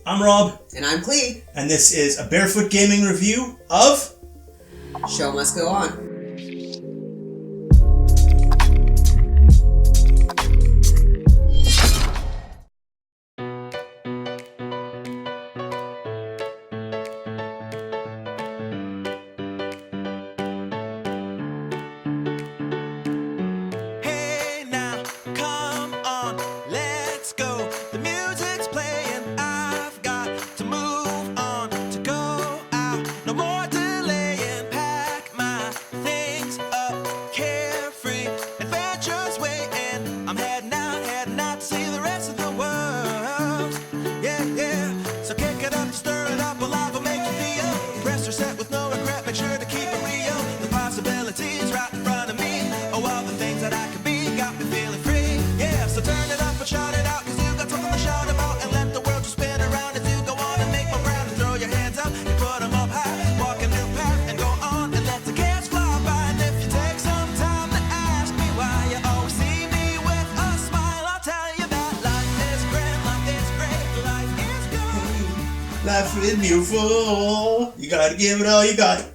I'm Rob. And I'm Clee. And this is a Barefoot Gaming review of... Show Must Go On. Life is beautiful. You gotta give it all you got.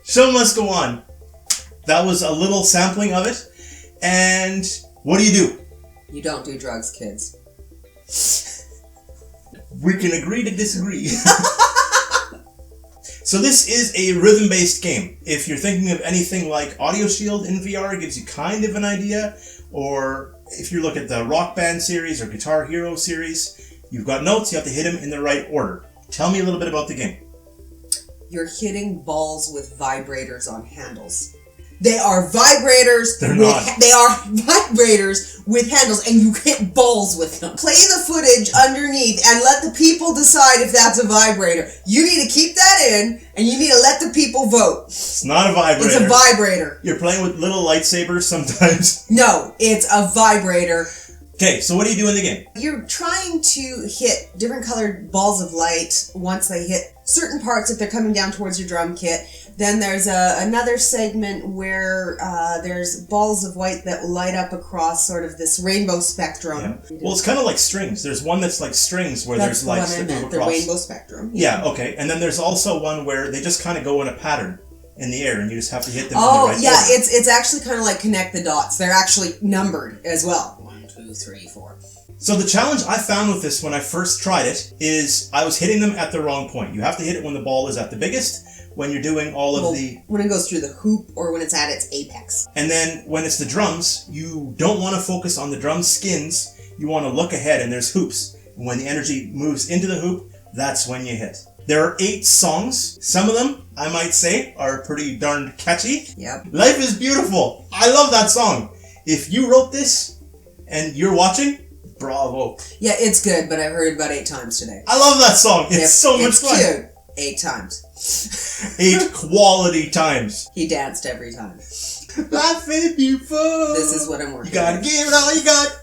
Show must go on. That was a little sampling of it. And what do? You don't do drugs, kids. We can agree to disagree. So this is a rhythm-based game. If you're thinking of anything like Audio Shield in VR, it gives you kind of an idea. Or if you look at the Rock Band series or Guitar Hero series, you've got notes, you have to hit them in the right order. Tell me a little bit about the game. You're hitting balls with vibrators on handles. They are vibrators. They're not. They are vibrators with handles, and you hit balls with them. Play the footage underneath and let the people decide if that's a vibrator. You need to keep that in, and you need to let the people vote. It's not a vibrator. It's a vibrator. You're playing with little lightsabers sometimes. No, it's a vibrator. Okay, so what do you do in the game? You're trying to hit different colored balls of light once they hit certain parts if they're coming down towards your drum kit. Then there's another segment where there's balls of white that light up across sort of this rainbow spectrum. Yeah. Well, it's kind of like strings. There's one that's like strings where there's lights that move across. The rainbow spectrum. Yeah, okay. And then there's also one where they just kind of go in a pattern in the air and you just have to hit them in the right order. It's actually kind of like connect the dots. They're actually numbered as well. 1, 2, 3, 4. So the challenge I found with this when I first tried it is I was hitting them at the wrong point. You have to hit it when the ball is at the biggest, when you're doing all of when it goes through the hoop or when it's at its apex. And then when it's the drums, you don't want to focus on the drum skins. You want to look ahead and there's hoops. And when the energy moves into the hoop, that's when you hit. There are 8 songs. Some of them, I might say, are pretty darn catchy. Yep. Life is Beautiful. I love that song. If you wrote this and you're watching, bravo. Yeah, it's good, but I've heard it about 8 times today. I love that song. It's so much fun. It's cute. 8 times. 8 quality times. He danced every time. Life is beautiful. This is what I'm working You gotta give it all you got.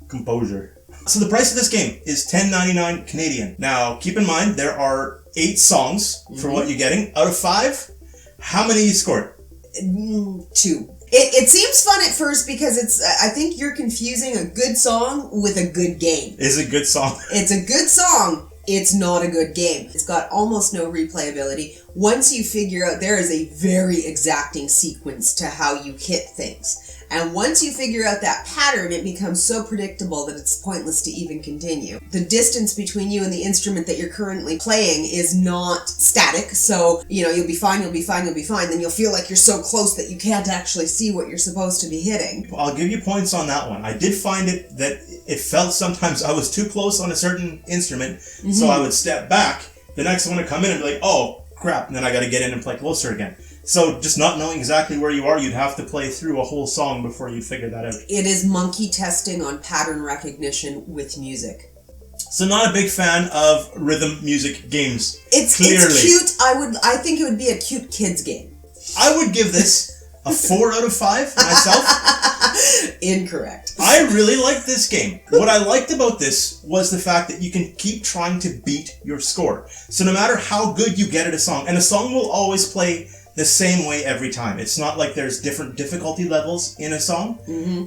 Composure. So the price of this game is $10.99 Canadian. Now, keep in mind, there are 8 songs for what you're getting. Out of 5, how many you scored? 2. It seems fun at first because I think you're confusing a good song with a good game. It's a good song. It's a good song. It's not a good game. It's got almost no replayability. Once you figure out, there is a very exacting sequence to how you hit things. And once you figure out that pattern, it becomes so predictable that it's pointless to even continue. The distance between you and the instrument that you're currently playing is not static, so, you'll be fine, then you'll feel like you're so close that you can't actually see what you're supposed to be hitting. I'll give you points on that one. I did find it that it felt sometimes I was too close on a certain instrument, so I would step back. The next one would come in and be like, oh, crap, and then I gotta get in and play closer again. So just not knowing exactly where you are, you'd have to play through a whole song before you'd figure that out. It is monkey testing on pattern recognition with music. So not a big fan of rhythm music games. It's cute. I think it would be a cute kids game. I would give this a 4 out of 5 myself. Incorrect. I really liked this game. What I liked about this was the fact that you can keep trying to beat your score. So no matter how good you get at a song, and a song will always play the same way every time. It's not like there's different difficulty levels in a song.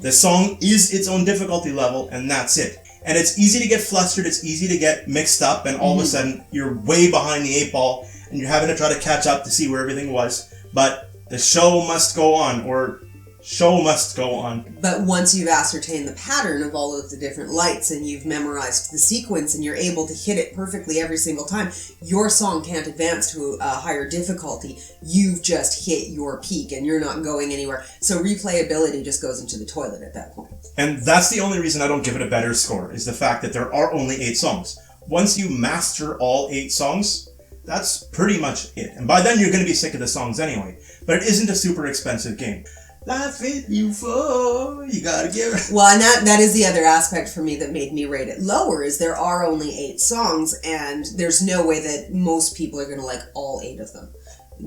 The song is its own difficulty level, and that's it. And it's easy to get flustered, it's easy to get mixed up, and all of a sudden you're way behind the 8 ball and you're having to try to catch up to see where everything was. But the show must go on, or show must go on. But once you've ascertained the pattern of all of the different lights and you've memorized the sequence and you're able to hit it perfectly every single time, your song can't advance to a higher difficulty. You've just hit your peak and you're not going anywhere. So replayability just goes into the toilet at that point. And that's the only reason I don't give it a better score, is the fact that there are only 8 songs. Once you master all 8 songs, that's pretty much it. And by then you're going to be sick of the songs anyway. But it isn't a super expensive game. Life hit you for, you gotta give it. Well, and that is the other aspect for me that made me rate it lower, is there are only 8 songs, and there's no way that most people are going to like all 8 of them,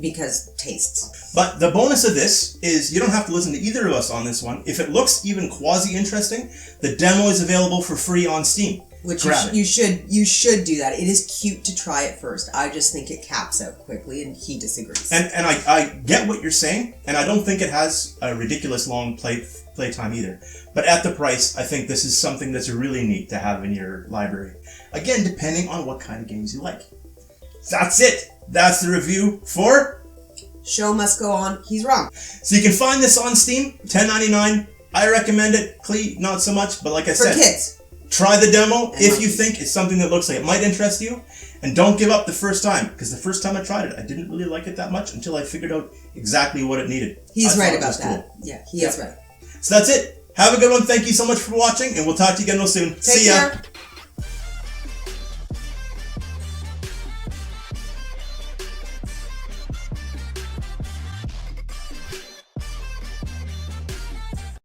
because tastes. But the bonus of this is you don't have to listen to either of us on this one. If it looks even quasi-interesting, the demo is available for free on Steam. Which you should do that. It is cute to try it first. I just think it caps out quickly, and he disagrees. And I get what you're saying, and I don't think it has a ridiculous long playtime either. But at the price, I think this is something that's really neat to have in your library. Again, depending on what kind of games you like. That's it. That's the review for Show Must Go On. He's wrong. So you can find this on Steam, $10.99. I recommend it. Clee, not so much, but like I said, for kids. Try the demo if you think it's something that looks like it might interest you, and don't give up the first time, because the first time I tried it, I didn't really like it that much until I figured out exactly what it needed. He's right about that. Cool. Yeah, he is right. So that's it. Have a good one. Thank you so much for watching, and we'll talk to you again real soon. Take care.